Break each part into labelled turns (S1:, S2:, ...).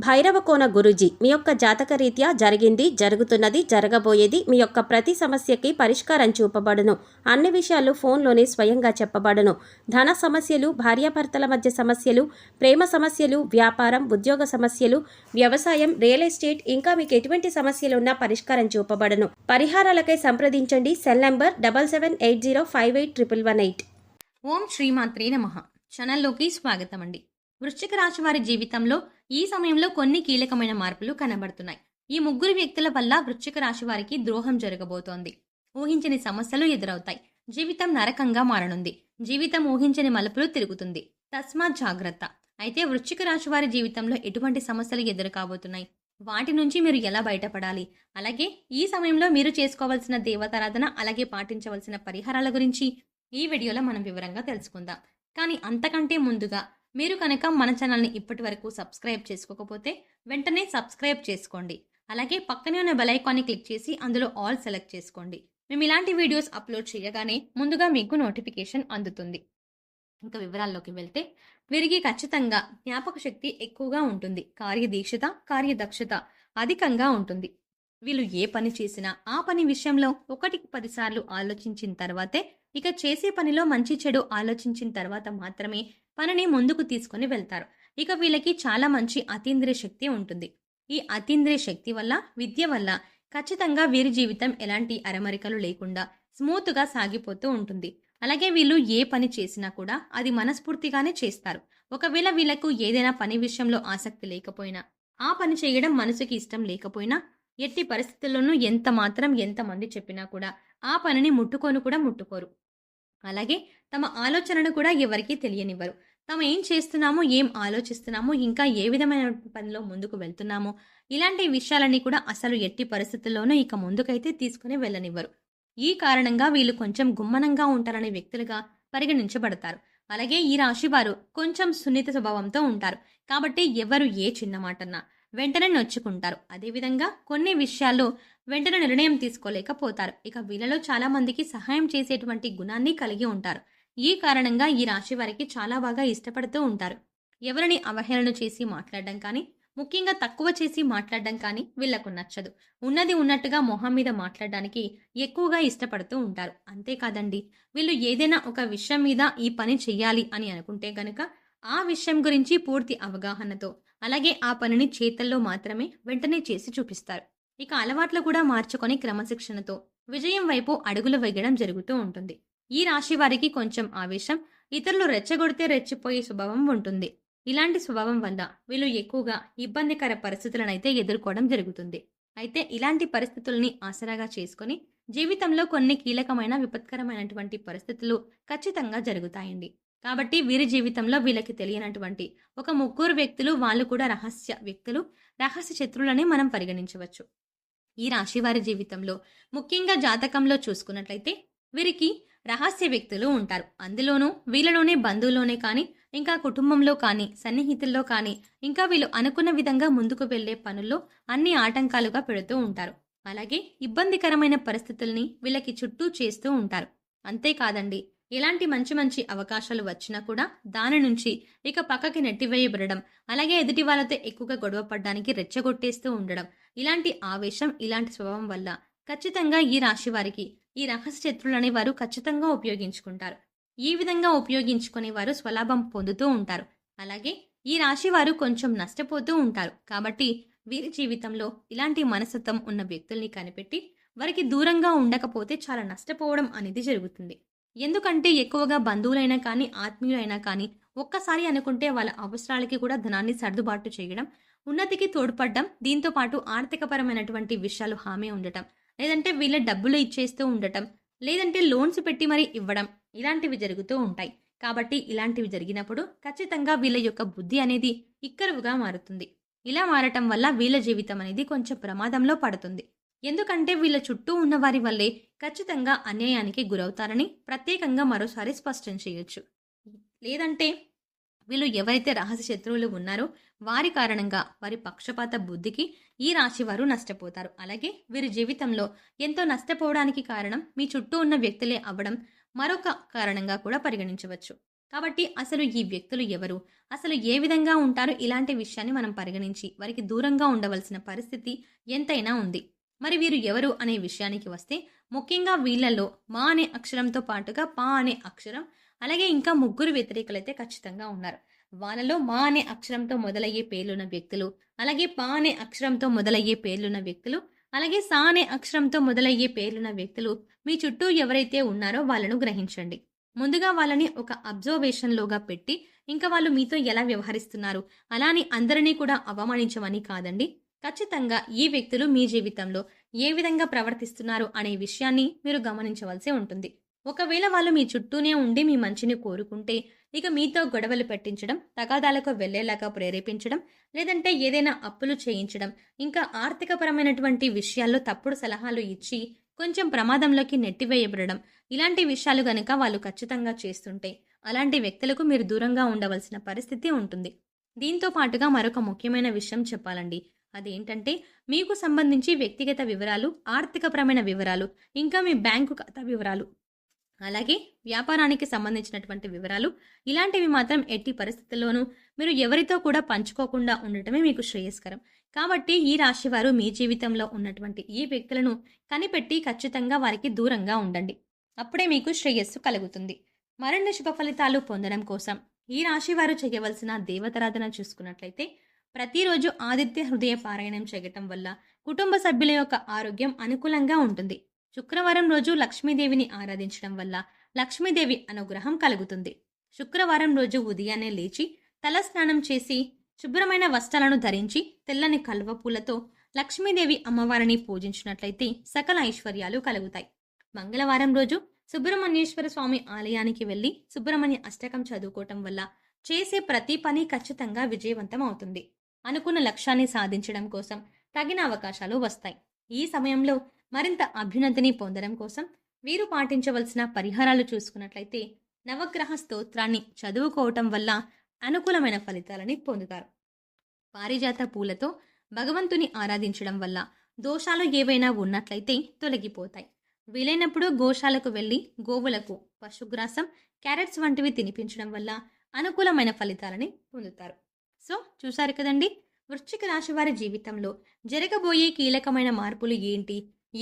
S1: భైరవకోన గురూజీ మీ యొక్క జాతక రీత్యా జరిగింది, జరుగుతున్నది, జరగబోయేది మీ యొక్క ప్రతి సమస్యకి పరిష్కారం చూపబడును. అన్ని విషయాలు ఫోన్లోనే స్వయంగా చెప్పబడును. ధన సమస్యలు, భార్యాభర్తల మధ్య సమస్యలు, ప్రేమ సమస్యలు, వ్యాపారం, ఉద్యోగ సమస్యలు, వ్యవసాయం, రియల్ ఎస్టేట్, ఇంకా మీకు ఎటువంటి సమస్యలు ఉన్నా పరిష్కారం చూపబడును. పరిహారాలకై సంప్రదించండి. Cell number 7780581118.
S2: ఓం శ్రీమాత్రే నమః. ఛానల్లోకి స్వాగతం అండి. వృశ్చిక రాశి వారి జీవితంలో ఈ సమయంలో కొన్ని కీలకమైన మార్పులు కనబడుతున్నాయి. ఈ ముగ్గురు వ్యక్తుల వల్ల వృశ్చిక రాశి వారికి ద్రోహం జరగబోతోంది. ఊహించని సమస్యలు ఎదురవుతాయి. జీవితం నరకంగా మారనుంది. జీవితం ఊహించని మలుపులు తిరుగుతుంది. తస్మాత్ జాగ్రత్త. అయితే వృశ్చిక రాశి వారి జీవితంలో ఎటువంటి సమస్యలు ఎదురు కాబోతున్నాయి, వాటి నుంచి మీరు ఎలా బయటపడాలి, అలాగే ఈ సమయంలో మీరు చేసుకోవాల్సిన దేవతారాధన, అలాగే పాటించవలసిన పరిహారాల గురించి ఈ వీడియోలో మనం వివరంగా తెలుసుకుందాం. కానీ అంతకంటే ముందుగా మీరు కనుక మన ఛానల్ని ఇప్పటి వరకు సబ్స్క్రైబ్ చేసుకోకపోతే వెంటనే సబ్స్క్రైబ్ చేసుకోండి. అలాగే పక్కనే ఉన్న బెల్ ఐకాన్ని క్లిక్ చేసి అందులో ఆల్ సెలెక్ట్ చేసుకోండి. మేము ఇలాంటి వీడియోస్ అప్లోడ్ చేయగానే ముందుగా మీకు నోటిఫికేషన్ అందుతుంది. ఇంకా వివరాల్లోకి వెళ్తే, వీరికి ఖచ్చితంగా జ్ఞాపక శక్తి ఎక్కువగా ఉంటుంది. కార్యదీక్షత, కార్యదక్షత అధికంగా ఉంటుంది. వీళ్ళు ఏ పని చేసినా ఆ పని విషయంలో 1-10 సార్లు ఆలోచించిన తర్వాతే, ఇక చేసే పనిలో మంచి చెడు ఆలోచించిన తర్వాత మాత్రమే పనిని ముందుకు తీసుకొని వెళ్తారు. ఇక వీళ్ళకి చాలా మంచి అతీంద్రియ శక్తి ఉంటుంది. ఈ అతీంద్రియ శక్తి వల్ల, విద్య వల్ల ఖచ్చితంగా వీరి జీవితం ఎలాంటి అరమరికలు లేకుండా స్మూత్గా సాగిపోతూ ఉంటుంది. అలాగే వీళ్ళు ఏ పని చేసినా కూడా అది మనస్ఫూర్తిగానే చేస్తారు. ఒకవేళ వీళ్లకు ఏదైనా పని విషయంలో ఆసక్తి లేకపోయినా, ఆ పని చేయడం మనసుకి ఇష్టం లేకపోయినా, ఎట్టి పరిస్థితుల్లోనూ ఎంతమంది చెప్పినా కూడా ఆ పనిని ముట్టుకోరు. అలాగే తమ ఆలోచనను కూడా ఎవరికీ తెలియనివ్వరు. తాము ఏం చేస్తున్నామో, ఏం ఆలోచిస్తున్నామో, ఇంకా ఏ విధమైన పనిలో ముందుకు వెళ్తున్నామో, ఇలాంటి విషయాలన్నీ కూడా అసలు ఎట్టి పరిస్థితుల్లోనూ ఇక ముందుకైతే తీసుకుని వెళ్ళనివ్వరు. ఈ కారణంగా వీళ్ళు కొంచెం గుమ్మనంగా ఉంటారనే వ్యక్తులుగా పరిగణించబడతారు. అలాగే ఈ రాశి వారు కొంచెం సున్నిత స్వభావంతో ఉంటారు. కాబట్టి ఎవరు ఏ చిన్న మాటన్నా వెంటనే నొచ్చుకుంటారు. అదేవిధంగా కొన్ని విషయాల్లో వెంటనే నిర్ణయం తీసుకోలేకపోతారు. ఇక వీళ్ళలో చాలా మందికి సహాయం చేసేటువంటి గుణాన్ని కలిగి ఉంటారు. ఈ కారణంగా ఈ రాశి వారికి చాలా బాగా ఇష్టపడుతూ ఉంటారు. ఎవరిని అవహేళన చేసి మాట్లాడడం కానీ, ముఖ్యంగా తక్కువ చేసి మాట్లాడడం కానీ వీళ్లకు నచ్చదు. ఉన్నది ఉన్నట్టుగా మొహం మీద మాట్లాడడానికి ఎక్కువగా ఇష్టపడుతూ ఉంటారు. అంతేకాదండి, వీళ్ళు ఏదైనా ఒక విషయం మీద ఈ పని చెయ్యాలి అని అనుకుంటే గనుక ఆ విషయం గురించి పూర్తి అవగాహనతో, అలాగే ఆ పనిని చేతల్లో మాత్రమే వెంటనే చేసి చూపిస్తారు. ఇక అలవాట్లు కూడా మార్చుకొని క్రమశిక్షణతో విజయం వైపు అడుగులు వేయడం జరుగుతూ ఉంటుంది. ఈ రాశి వారికి కొంచెం ఆవేశం, ఇతరులు రెచ్చగొడితే రెచ్చిపోయే స్వభావం ఉంటుంది. ఇలాంటి స్వభావం వల్ల వీళ్ళు ఎక్కువగా ఇబ్బందికర పరిస్థితులనైతే ఎదుర్కోవడం జరుగుతుంది. అయితే ఇలాంటి పరిస్థితుల్ని ఆసరాగా చేసుకొని జీవితంలో కొన్ని కీలకమైన విపత్కరమైనటువంటి పరిస్థితులు ఖచ్చితంగా జరుగుతాయండి. కాబట్టి వీరి జీవితంలో వీళ్ళకి తెలియనటువంటి ఒక ముగ్గురు వ్యక్తులు, వాళ్ళు కూడా రహస్య వ్యక్తులు, రహస్య శత్రువులని మనం పరిగణించవచ్చు. ఈ రాశి వారి జీవితంలో ముఖ్యంగా జాతకంలో చూసుకున్నట్లయితే వీరికి రహస్య వ్యక్తులు ఉంటారు. అందులోనూ వీళ్ళలోనే బంధువులోనే కానీ, ఇంకా కుటుంబంలో కానీ, సన్నిహితుల్లో కానీ, ఇంకా వీళ్ళు అనుకున్న విధంగా ముందుకు వెళ్లే పనుల్లో అన్ని ఆటంకాలుగా పెడుతూ ఉంటారు. అలాగే ఇబ్బందికరమైన పరిస్థితుల్ని వీళ్ళకి చుట్టూ చేస్తూ ఉంటారు. అంతేకాదండి, ఎలాంటి మంచి అవకాశాలు వచ్చినా కూడా దాని నుంచి ఇక పక్కకి నెట్టివేయబడడం, అలాగే ఎదుటి వాళ్ళతో ఎక్కువగా గొడవ పడడానికి రెచ్చగొట్టేస్తూ ఉండడం, ఇలాంటి ఆవేశం, ఇలాంటి స్వభావం వల్ల ఖచ్చితంగా ఈ రాశి వారికి ఈ రహస్య శత్రువులు వారు ఖచ్చితంగా ఉపయోగించుకుంటారు. ఈ విధంగా ఉపయోగించుకునే వారు స్వలాభం పొందుతూ ఉంటారు. అలాగే ఈ రాశి వారు కొంచెం నష్టపోతూ ఉంటారు. కాబట్టి వీరి జీవితంలో ఇలాంటి మనస్తత్వం ఉన్న వ్యక్తుల్ని కనిపెట్టి వారికి దూరంగా ఉండకపోతే చాలా నష్టపోవడం అనేది జరుగుతుంది. ఎందుకంటే ఎక్కువగా బంధువులైనా కానీ, ఆత్మీయులైనా కానీ ఒక్కసారి అనుకుంటే వాళ్ళ అవసరాలకి కూడా ధనాన్ని సర్దుబాటు చేయడం, ఉన్నతికి తోడ్పడడం, దీంతో పాటు ఆర్థికపరమైనటువంటి విషయాలు హామీ ఉండటం, లేదంటే వీళ్ళ డబ్బులు ఇచ్చేస్తూ ఉండటం, లేదంటే లోన్స్ పెట్టి మరీ ఇవ్వడం, ఇలాంటివి జరుగుతూ ఉంటాయి. కాబట్టి ఇలాంటివి జరిగినప్పుడు ఖచ్చితంగా వీళ్ళ యొక్క బుద్ధి అనేది ఇక్కరువుగా మారుతుంది. ఇలా మారటం వల్ల వీళ్ళ జీవితం అనేది కొంచెం ప్రమాదంలో పడుతుంది. ఎందుకంటే వీళ్ళ చుట్టూ ఉన్న వారి వల్లే ఖచ్చితంగా అన్యాయానికి గురవుతారని ప్రత్యేకంగా మరోసారి స్పష్టం చేయొచ్చు. లేదంటే వీళ్ళు ఎవరైతే రహస్య శత్రువులు ఉన్నారో వారి కారణంగా, వారి పక్షపాత బుద్ధికి ఈ రాశి వారు నష్టపోతారు. అలాగే వీరి జీవితంలో ఎంతో నష్టపోవడానికి కారణం మీ చుట్టూ ఉన్న వ్యక్తులే అవ్వడం మరొక కారణంగా కూడా పరిగణించవచ్చు. కాబట్టి అసలు ఈ వ్యక్తులు ఎవరు? అసలు ఏ విధంగా ఉంటారు? ఇలాంటి విషయాన్ని మనం పరిగణించి వారికి దూరంగా ఉండవలసిన పరిస్థితి ఎంతైనా ఉంది. మరి వీరు ఎవరు అనే విషయానికి వస్తే ముఖ్యంగా వీళ్ళలో మా అనే అక్షరంతో పాటుగా పా అనే అక్షరం, అలాగే ఇంకా ముగ్గురు వ్యతిరేకులైతే ఖచ్చితంగా ఉన్నారు. వాళ్ళలో మా అనే అక్షరంతో మొదలయ్యే పేర్లున్న వ్యక్తులు, అలాగే పా అనే అక్షరంతో మొదలయ్యే పేర్లున్న వ్యక్తులు, అలాగే సా అనే అక్షరంతో మొదలయ్యే పేర్లున్న వ్యక్తులు మీ చుట్టూ ఎవరైతే ఉన్నారో వాళ్ళను గ్రహించండి. ముందుగా వాళ్ళని ఒక అబ్జర్వేషన్‌లోగా పెట్టి, ఇంకా వాళ్ళు మీతో ఎలా వ్యవహరిస్తున్నారు, అలా అని అందరినీ కూడా అవమానించమని కాదండి. ఖచ్చితంగా ఈ వ్యక్తులు మీ జీవితంలో ఏ విధంగా ప్రవర్తిస్తున్నారు అనే విషయాన్ని మీరు గమనించవలసి ఉంటుంది. ఒకవేళ వాళ్ళు మీ చుట్టూనే ఉండి మీ మంచిని కోరుకుంటే, ఇక మీతో గొడవలు పెట్టించడం, తగాదాలకు వెళ్ళేలాగా ప్రేరేపించడం, లేదంటే ఏదైనా అప్పులు చేయించడం, ఇంకా ఆర్థికపరమైనటువంటి విషయాల్లో తప్పుడు సలహాలు ఇచ్చి కొంచెం ప్రమాదంలోకి నెట్టివేయబడడం, ఇలాంటి విషయాలు గనక వాళ్ళు ఖచ్చితంగా చేస్తుంటే, అలాంటి వ్యక్తులకు మీరు దూరంగా ఉండవలసిన పరిస్థితి ఉంటుంది. దీంతో పాటుగా మరొక ముఖ్యమైన విషయం చెప్పాలండి. అదేంటంటే, మీకు సంబంధించి వ్యక్తిగత వివరాలు, ఆర్థికపరమైన వివరాలు, ఇంకా మీ బ్యాంకు ఖాతా వివరాలు, అలాగే వ్యాపారానికి సంబంధించినటువంటి వివరాలు, ఇలాంటివి మాత్రం ఎట్టి పరిస్థితుల్లోనూ మీరు ఎవరితో కూడా పంచుకోకుండా ఉండటమే మీకు శ్రేయస్కరం. కాబట్టి ఈ రాశి వారు మీ జీవితంలో ఉన్నటువంటి ఈ వ్యక్తులను కనిపెట్టి ఖచ్చితంగా వారికి దూరంగా ఉండండి. అప్పుడే మీకు శ్రేయస్సు కలుగుతుంది. మరిన్ని శుభ ఫలితాలు పొందడం కోసం ఈ రాశి వారు చేయవలసిన దేవతారాధన చూసుకున్నట్లయితే, ప్రతిరోజు ఆదిత్య హృదయ పారాయణం చేయటం వల్ల కుటుంబ సభ్యుల యొక్క ఆరోగ్యం అనుకూలంగా ఉంటుంది. శుక్రవారం రోజు లక్ష్మీదేవిని ఆరాధించడం వల్ల లక్ష్మీదేవి అనుగ్రహం కలుగుతుంది. శుక్రవారం రోజు ఉదయాన్నే లేచి తల స్నానం చేసి శుభ్రమైన వస్త్రాలను ధరించి తెల్లని కల్వ పూలతో లక్ష్మీదేవి అమ్మవారిని పూజించినట్లయితే సకల ఐశ్వర్యాలు కలుగుతాయి. మంగళవారం రోజు సుబ్రహ్మణ్యేశ్వర స్వామి ఆలయానికి వెళ్లి సుబ్రహ్మణ్య అష్టకం చదువుకోవటం వల్ల చేసే ప్రతి పని ఖచ్చితంగా విజయవంతం అవుతుంది. అనుకున్న లక్ష్యాన్ని సాధించడం కోసం తగిన అవకాశాలు వస్తాయి. ఈ సమయంలో మరింత అభ్యున్నతిని పొందడం కోసం వీరు పాటించవలసిన పరిహారాలు చూసుకున్నట్లయితే, నవగ్రహ స్తోత్రాన్ని చదువుకోవటం వల్ల అనుకూలమైన ఫలితాలని పొందుతారు. పారిజాత పూలతో భగవంతుని ఆరాధించడం వల్ల దోషాలు ఏవైనా ఉన్నట్లయితే తొలగిపోతాయి. వీలైనప్పుడు గోశాలకు వెళ్లి గోవులకు పశుగ్రాసం, క్యారెట్స్ వంటివి తినిపించడం వల్ల అనుకూలమైన ఫలితాలని పొందుతారు. సో చూసారు కదండి, వృశ్చిక రాశి వారి జీవితంలో జరగబోయే కీలకమైన మార్పులు ఏంటి,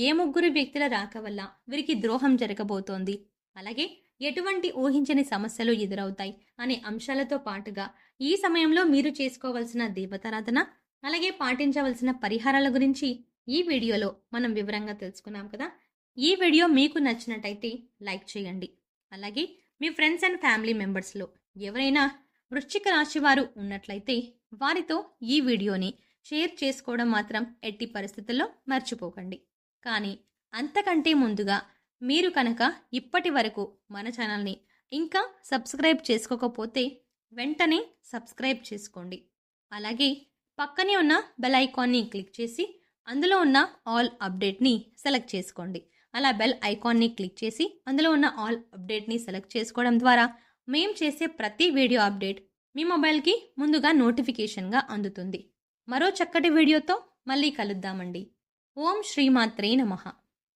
S2: ఏ ముగ్గురు వ్యక్తుల రాక వల్ల వీరికి ద్రోహం జరగబోతోంది, అలాగే ఎటువంటి ఊహించని సమస్యలు ఎదురవుతాయి అనే అంశాలతో పాటుగా ఈ సమయంలో మీరు చేసుకోవాల్సిన దేవతారాధన, అలాగే పాటించవలసిన పరిహారాల గురించి ఈ వీడియోలో మనం వివరంగా తెలుసుకున్నాం కదా. ఈ వీడియో మీకు నచ్చినట్టయితే లైక్ చేయండి. అలాగే మీ ఫ్రెండ్స్ అండ్ ఫ్యామిలీ మెంబర్స్లో ఎవరైనా వృశ్చిక రాశి వారు ఉన్నట్లయితే వారితో ఈ వీడియోని షేర్ చేసుకోవడం మాత్రం ఎట్టి పరిస్థితుల్లో మర్చిపోకండి. కానీ అంతకంటే ముందుగా మీరు కనుక ఇప్పటి వరకు మన ఛానల్ని ఇంకా సబ్స్క్రైబ్ చేసుకోకపోతే వెంటనే సబ్స్క్రైబ్ చేసుకోండి. అలాగే పక్కనే ఉన్న బెల్ ఐకాన్ని క్లిక్ చేసి అందులో ఉన్న ఆల్ అప్డేట్ని సెలెక్ట్ చేసుకోండి. అలా బెల్ ఐకాన్ని క్లిక్ చేసి అందులో ఉన్న ఆల్ అప్డేట్ని సెలెక్ట్ చేసుకోవడం ద్వారా మేం చేసే ప్రతి వీడియో అప్డేట్ మీ మొబైల్కి ముందుగా నోటిఫికేషన్గా అందుతుంది. మరో చక్కటి వీడియోతో మళ్ళీ కలుద్దామండి. ఓం శ్రీమాత్రే నమః.